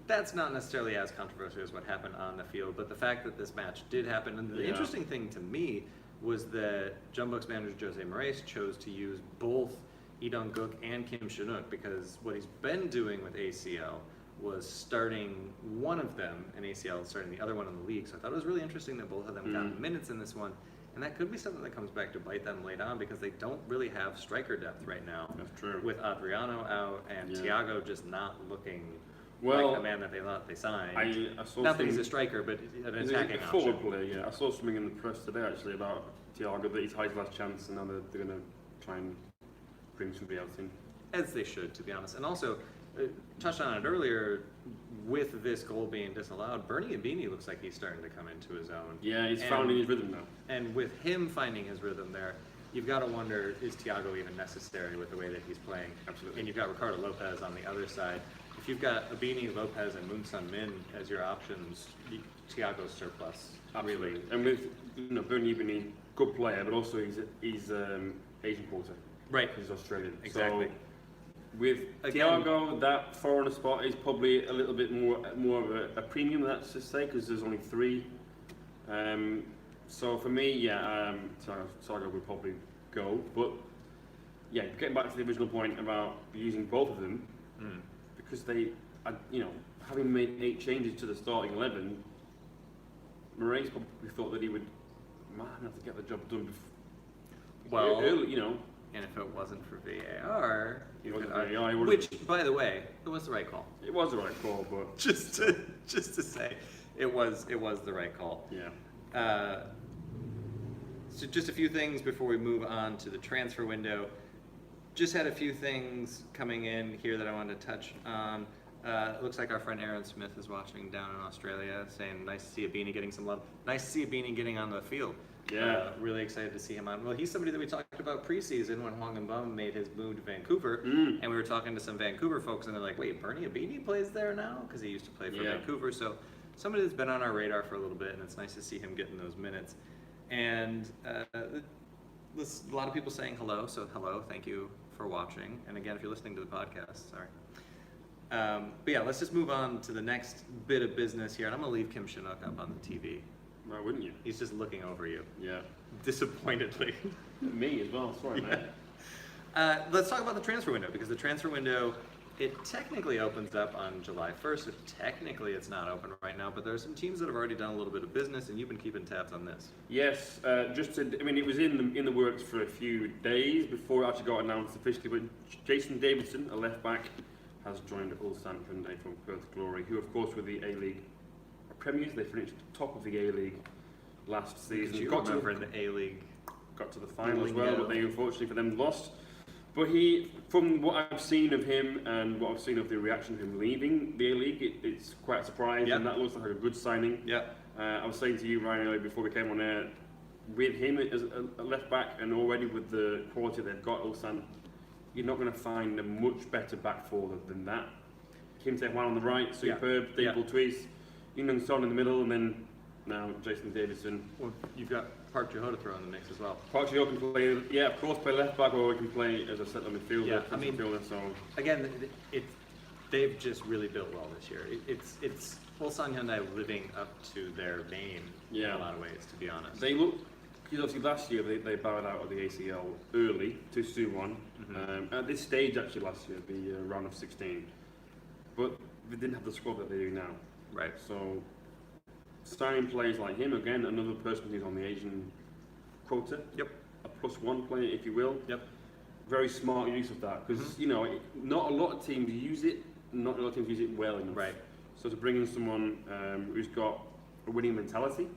that's not necessarily as controversial as what happened on the field, but the fact that this match did happen, and the interesting thing to me was that Jeonbuk's manager Jose Moraes chose to use both Lee Dong-guk and Kim Shin-wook, because what he's been doing with ACL was starting one of them in ACL and starting the other one in the league. So I thought it was really interesting that both of them got minutes in this one. And that could be something that comes back to bite them late on, because they don't really have striker depth right now. That's true. With Adriano out and Thiago just not looking Well, like the man that they thought they signed. I saw not that he's a striker, but an attacking a forward option. player, yeah. I saw something in the press today actually about Thiago, that he's had his last chance and now they're going to try and bring somebody else in. As they should, to be honest. And also, touched on it earlier, with this goal being disallowed, Bernie Abini looks like he's starting to come into his own. Yeah, he's finding his rhythm now. And with him finding his rhythm there, you've got to wonder, is Thiago even necessary with the way that he's playing? Absolutely. And you've got Ricardo Lopez on the other side. If you've got Abini, Lopez, and Moon Sun Min as your options, Thiago's surplus. Absolutely. Really. And with Bernie Ebony, good player, but also he's Asian quarter. Right. He's Australian. Exactly. So with Again- Thiago, that foreigner spot is probably a little bit more of a premium, let's just say, because there's only 3. So for me, Saga would probably go, but yeah, getting back to the original point about using both of them, because they, having made 8 changes to the starting 11, Moraes probably thought that he would have to get the job done Well, early, and if it wasn't for VAR, which, by the way, it was the right call. It was the right call, but just to say, it was the right call. Yeah. So just a few things before we move on to the transfer window. Just had a few things coming in here that I wanted to touch on. It looks like our friend Aaron Smith is watching down in Australia, saying nice to see a Beanie getting some love. Nice to see a Beanie getting on the field. Yeah. Really excited to see him on. Well, he's somebody that we talked about preseason when Hwang and Bum made his move to Vancouver, and we were talking to some Vancouver folks, and they're like, "Wait, Bernie Abini plays there now?" Because he used to play for Vancouver. So somebody that's been on our radar for a little bit, and it's nice to see him getting those minutes. And a lot of people saying hello, so hello, thank you for watching. And again, if you're listening to the podcast, sorry. But yeah, let's just move on to the next bit of business here, and I'm gonna leave Kim Chinook up on the TV. Why wouldn't you? He's just looking over you. Yeah. Disappointedly. Me as well, sorry, man. Let's talk about the transfer window, because the transfer window, it technically opens up on July 1st. So technically it's not open right now, but there are some teams that have already done a little bit of business, and you've been keeping tabs on this. Yes, it was in the works for a few days before it actually got announced officially, but Jason Davidson, a left back, has joined Ulsan Hyundai from Perth Glory, who of course were the A-League premiers. They finished top of the A-League last season. You remember in the A-League. Got to the final as well, but they unfortunately for them lost. But he, from what I've seen of him and what I've seen of the reaction of him leaving the A-League, it's quite a surprise, and that looks like a good signing. Yeah. I was saying to you, Ryan, earlier before we came on air, with him as a left back and already with the quality they've got, Ulsan, you're not going to find a much better back four than that. Kim Tae-hwan on the right, superb. Dave Bultuis, Yoon Son in the middle, and then now Jason Davidson. Well, you've got Park Ji-ho to throw in the mix as well. Park Ji-ho can play, of course, play left back, or he can play as a centre midfielder. Yeah, I mean, midfielder, so. Again, they've just really built well this year. It's Ulsan Hyundai living up to their name in a lot of ways, to be honest. They look, because obviously last year they bowed out of the ACL early to Suwon. At this stage, actually, last year, the round of 16. But they didn't have the squad that they do now. Right. So, signing players like him, again, another person who's on the Asian quota. Yep. A +1 player, if you will. Yep. Very smart use of that, because, not a lot of teams use it, not a lot of teams use it well enough. Right. So to bring in someone who's got a winning mentality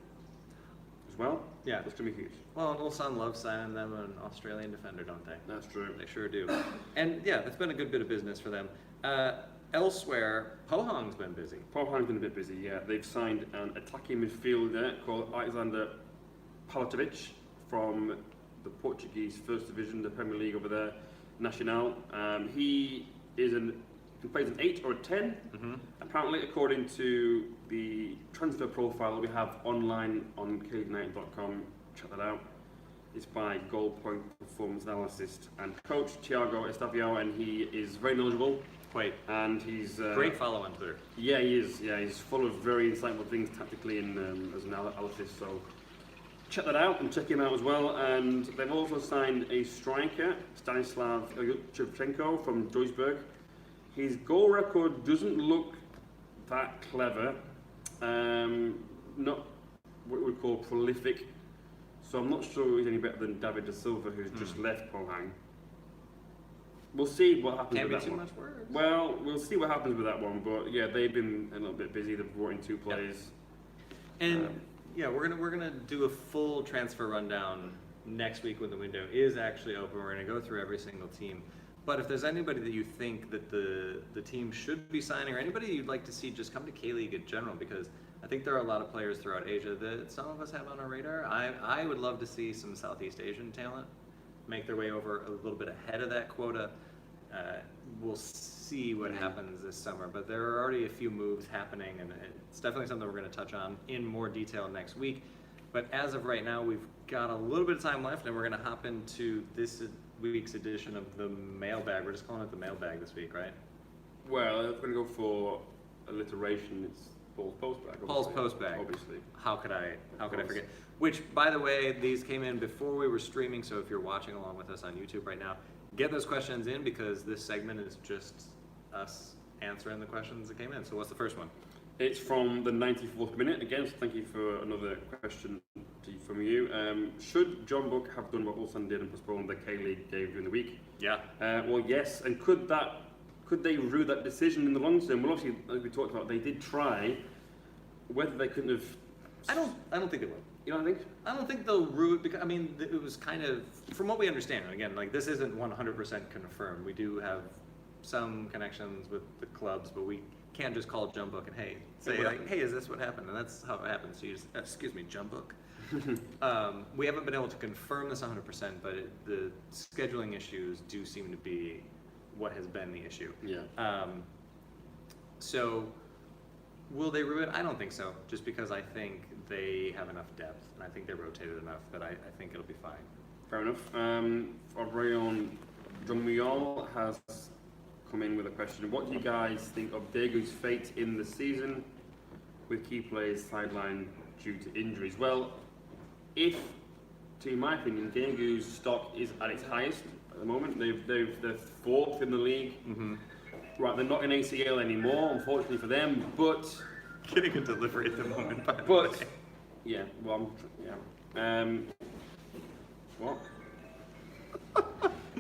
as well, that's going to be huge. Well, and Ulsan loves signing them an Australian defender, don't they? That's true. They sure do. And yeah, it's been a good bit of business for them. Elsewhere, Pohang's been busy. Pohang's been a bit busy, yeah. They've signed an attacking midfielder called Alexander Palatovic from the Portuguese First Division, the Premier League over there, Nacional. He plays an 8 or a 10. Apparently, according to the transfer profile that we have online on KUnited.com, check that out. It's by Goal Point Performance Analysis and coach Thiago Estaviao, and he is very knowledgeable. And he's great follow on Twitter. Yeah, he is. Yeah, he's full of very insightful things tactically and as an analysis. So check that out and check him out as well. And they've also signed a striker, Stanislav Shevchenko from Duisburg. His goal record doesn't look that clever. Not what we would call prolific. So I'm not sure he's any better than David Da Silva, who's just left Pohang. We'll see what happens with that one. Can't be too much words. Well, we'll see what happens with that one. But yeah, they've been a little bit busy. They've brought in 2 players. And we're gonna do a full transfer rundown next week when the window is actually open. We're gonna go through every single team. But if there's anybody that you think that the team should be signing, or anybody you'd like to see, just come to K-League in general, because I think there are a lot of players throughout Asia that some of us have on our radar. I would love to see some Southeast Asian talent make their way over a little bit ahead of that quota. We'll see what happens this summer, but there are already a few moves happening, and it's definitely something we're going to touch on in more detail next week. But as of right now, we've got a little bit of time left, and we're going to hop into this week's edition of the mailbag. We're just calling it the mailbag this week, right? Well, if we're going to go for alliteration, it's Paul's post bag. Paul's obviously. post bag. Obviously. How could I course. forget? Which, by the way, these came in before we were streaming, so if you're watching along with us on YouTube right now, get those questions in because this segment is just us answering the questions that came in. So what's the first one? It's from the 94th minute. Again, so thank you for another question from you. Should John Book have done what Ulsan did and postponed the K-League game during the week? Yeah. Well, yes. And could they rue that decision in the long term? Well, obviously, as we talked about, they did try. Whether they couldn't have... I don't think they will. You don't think? I don't think they'll rue it because, I mean, it was kind of, from what we understand, and again, like this isn't 100% confirmed. We do have some connections with the clubs, but we can't just call Jumbook and say like, hey, is this what happened? And that's how it happened. So you just, excuse me, Jumbook. We haven't been able to confirm this 100%, but the scheduling issues do seem to be what has been the issue. Yeah. So will they rue it? I don't think so, just because I think they have enough depth, and I think they're rotated enough that I think it'll be fine. Fair enough. Our very own John Muyal has come in with a question. What do you guys think of Daegu's fate in the season with key players sidelined due to injuries? Well, in my opinion, Daegu's stock is at its highest at the moment. They're fourth in the league. Mm-hmm. Right, they're not in ACL anymore, unfortunately for them, but... Getting a delivery at the moment, by the But, way. yeah, well, what?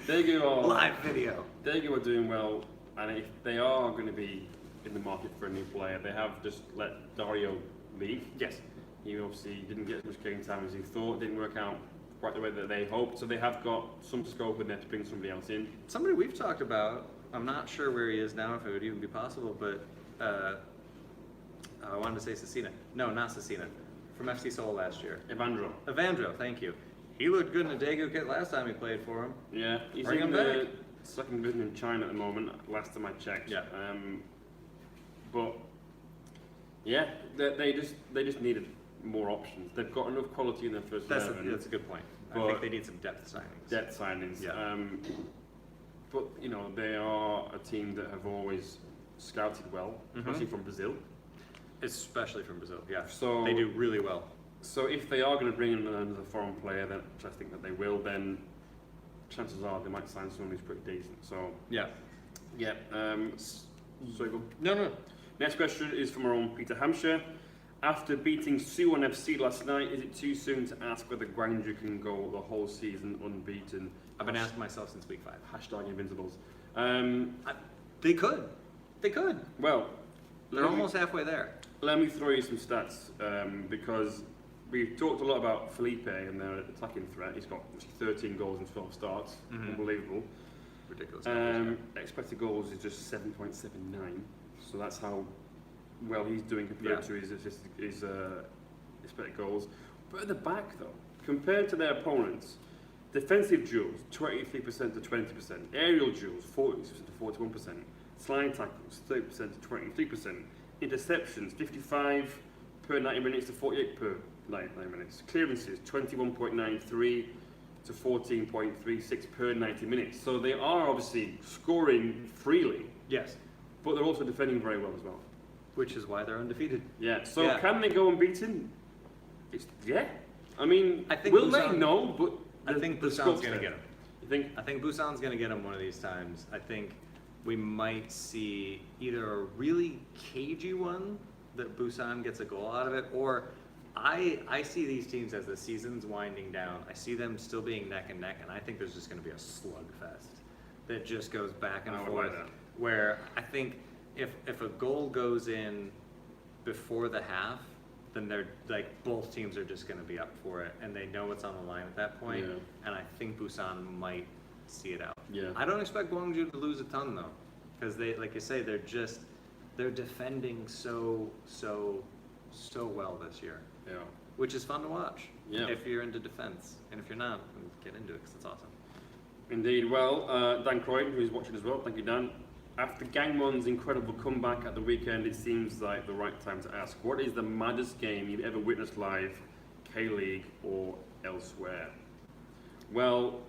Daegu are... Live video. Daegu are doing well, and if they are going to be in the market for a new player, they have just let Dario leave. Yes. He obviously didn't get as much game time as he thought, didn't work out quite the way that they hoped, so they have got some scope in there to bring somebody else in. Somebody we've talked about, I'm not sure where he is now, if it would even be possible, but I wanted to say Cecina. No, not Cecina. From FC Seoul last year. Evandro, thank you. He looked good in the Daegu kit last time he played for him. Yeah, he's Bring in him the back. second division in China at the moment, last time I checked. Yeah. But, yeah, they just needed more options. They've got enough quality in their first 11. That's a good point. I But- think they need some depth signings. Depth signings. Yeah. But, you know, they are a team that have always scouted well, especially from Brazil. Especially from Brazil, yeah. So They do really well. So if they are going to bring in another foreign player, then, which I think that they will, then chances are they might sign someone who's pretty decent. So, Yeah. yeah. Sorry, go. No. Next question is from our own Peter Hampshire. After beating Suwon FC last night, is it too soon to ask whether Gwangju can go the whole season unbeaten? I've been asking myself since week 5. Hashtag Invincibles. They could. Well, They're almost halfway there. let me throw you some stats because we've talked a lot about Felipe and their attacking threat. He's got 13 goals in 12 starts. Unbelievable. Ridiculous. Expected goals is just 7.79, so that's how well he's doing compared to his expected goals. But at the back, though, compared to their opponents, defensive duels 23% to 20%, aerial duels 40% to 41%, sliding tackles 30% to 23%, interceptions 55 per 90 minutes to 48 per 90 minutes, clearances 21.93 to 14.36 per 90 minutes. So they are obviously scoring freely, Yes. but they're also defending very well as well. Which is why they're undefeated. Yeah. So Yeah. can they go unbeaten? I mean, I think will Busan- they? No, but I think the Busan's scope's going to there. get him. You think? I think Busan's going to get him one of these times. I think we might see either a really cagey one that Busan gets a goal out of it, or I see these teams as the season's winding down. I see them still being neck and neck, and I think there's just going to be a slugfest that just goes back and I would forth. like that. Where I think if a goal goes in before the half, then they're like both teams are just going to be up for it, and they know what's on the line at that point. Yeah. And I think Busan might see it out. Yeah. I don't expect Gwangju to lose a ton though, because they, like you say, they're defending so well this year, Yeah. which is fun to watch. Yeah. If you're into defense, and if you're not, then get into it because it's awesome. Indeed. Well, Dan Croydon, who's watching as well, thank you, Dan. After Gangwon's incredible comeback at the weekend, it seems like the right time to ask, what is the maddest game you've ever witnessed live, K-League or elsewhere? Well,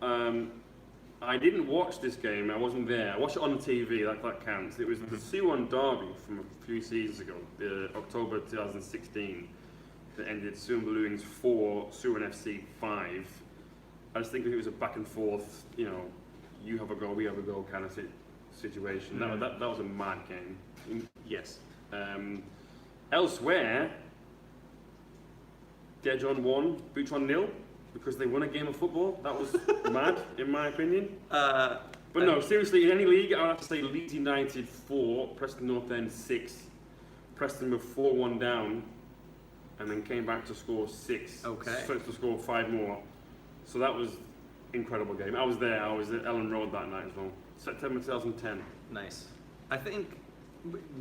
I didn't watch this game. I wasn't there. I watched it on the TV. That counts. It was the Suwon Derby from a few seasons ago, October 2016, that ended Suwon Balloons 4, Suwon FC 5. I just think it was a back and forth, you have a go, we have a go kind of situation. That was a mad game. Yes. Elsewhere, Daejeon won, Bucheon 0, because they won a game of football. That was mad, in my opinion. But no, seriously, in any league, I would have to say Leeds United 4, Preston North End 6. Preston were 4-1 down, and then came back to score 6. Okay. So to score 5 more. So that was incredible game. I was there. I was at Ellen Road that night as well. September 2010. Nice. I think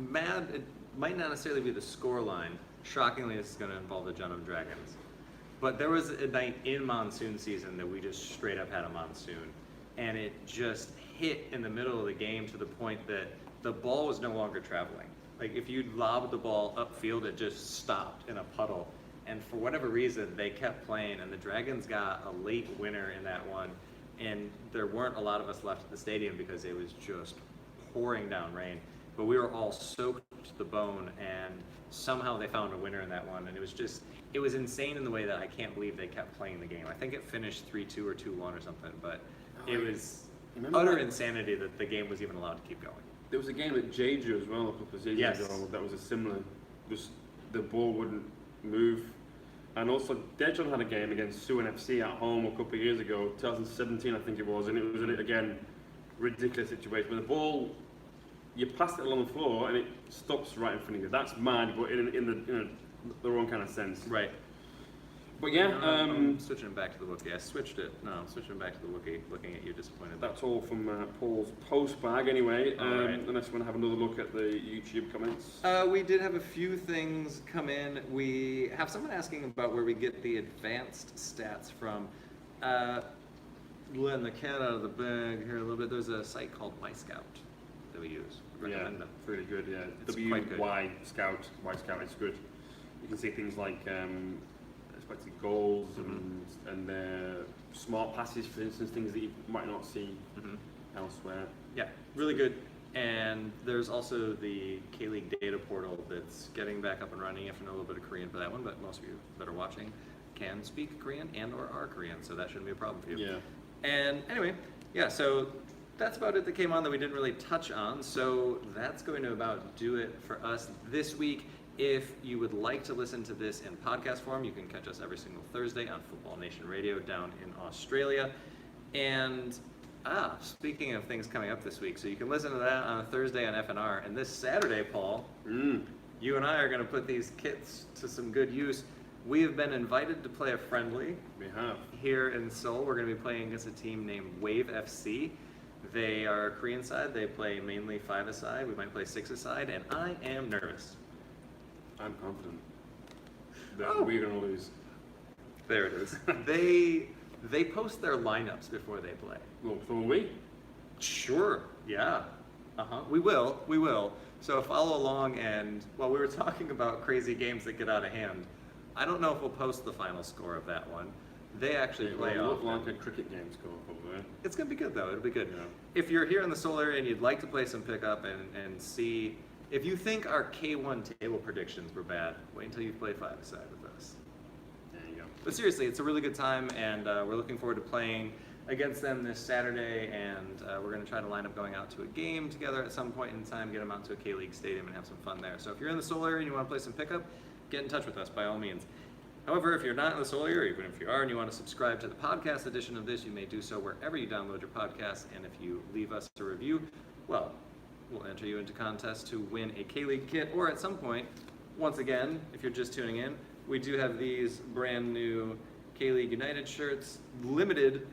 mad. It might not necessarily be the score line. Shockingly, this is going to involve the Jeonnam Dragons. But there was a night in monsoon season that we just straight up had a monsoon, and it just hit in the middle of the game to the point that the ball was no longer traveling. Like if you lobbed the ball upfield, it just stopped in a puddle. And for whatever reason, they kept playing, and the Dragons got a late winner in that one. And there weren't a lot of us left at the stadium because it was just pouring down rain. But we were all soaked to the bone, and somehow they found a winner in that one. And it was insane in the way that I can't believe they kept playing the game. I think it finished 3-2 or 2-1 or something, but it was utter insanity that the game was even allowed to keep going. There was a game at Jeju as well a couple of seasons ago that was a similar, just the ball wouldn't move. And also, Daejeon had a game against Suwon FC at home a couple of years ago, 2017 I think it was, and it was, again, ridiculous situation. Where the ball, you pass it along the floor and it stops right in front of you. That's mad, but in the wrong kind of sense. Right. But yeah, I'm switching it back to the Wookiee. I switched it. No, I'm switching back to the Wookiee, looking at you disappointed. That's all from Paul's post bag anyway. Right. Unless you want to have another look at the YouTube comments. We did have a few things come in. We have someone asking about where we get the advanced stats from. Letting the cat out of the bag here a little bit. There's a site called Y-Scout that we use. Recommend them. It's really good, yeah. It's quite good. Y-Scout, it's good. You can see things like expected goals and smart passes, for instance, things that you might not see elsewhere. Yeah, really good. And there's also the K-League data portal that's getting back up and running. You have to know a little bit of Korean for that one, but most of you that are watching can speak Korean and or are Korean, so that shouldn't be a problem for you. Yeah. And anyway, yeah, so that's about it that came on that we didn't really touch on. So that's going to about do it for us this week. If you would like to listen to this in podcast form, you can catch us every single Thursday on Football Nation Radio down in Australia. And speaking of things coming up this week, so you can listen to that on a Thursday on FNR. And this Saturday, Paul, you and I are going to put these kits to some good use. We have been invited to play a friendly. We have. Here in Seoul. We're going to be playing against a team named Wave FC. They are Korean side. They play mainly 5-a-side. We might play 6-a-side, and I am nervous. I'm confident that we're going to lose. There it is. They post their lineups before they play. Well, so will we? Sure. Yeah. We will. So follow along, and while we were talking about crazy games that get out of hand, I don't know if we'll post the final score of that one. They actually play off. It'll look like a cricket game score, probably. It's going to be good, though. It'll be good. Yeah. If you're here in the Seoul area and you'd like to play some pickup and see, if you think our K1 table predictions were bad, wait until you play 5-a-side with us. There you go. But seriously, it's a really good time, and we're looking forward to playing against them this Saturday, and we're going to try to line up going out to a game together at some point in time, get them out to a K-League stadium and have some fun there. So if you're in the Seoul area and you want to play some pickup, get in touch with us by all means. However, if you're not in the Seoul area, even if you are and you want to subscribe to the podcast edition of this, you may do so wherever you download your podcasts, and if you leave us a review, well, we'll enter you into contests to win a K-League kit, or at some point, once again, if you're just tuning in, we do have these brand new K-League United shirts, limited,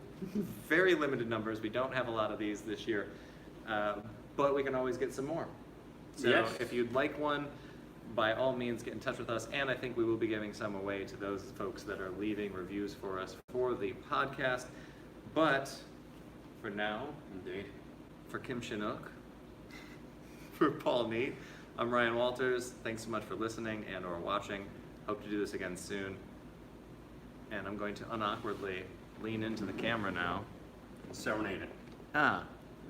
very limited numbers. We don't have a lot of these this year, but we can always get some more. So if you'd like one, by all means, get in touch with us, and I think we will be giving some away to those folks that are leaving reviews for us for the podcast. But for now, indeed, for Kim Chinook, for Paul Neat, I'm Ryan Walters. Thanks so much for listening and or watching. Hope to do this again soon. And I'm going to unawkwardly lean into the camera now. Serenade it.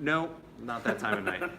No, not that time of night.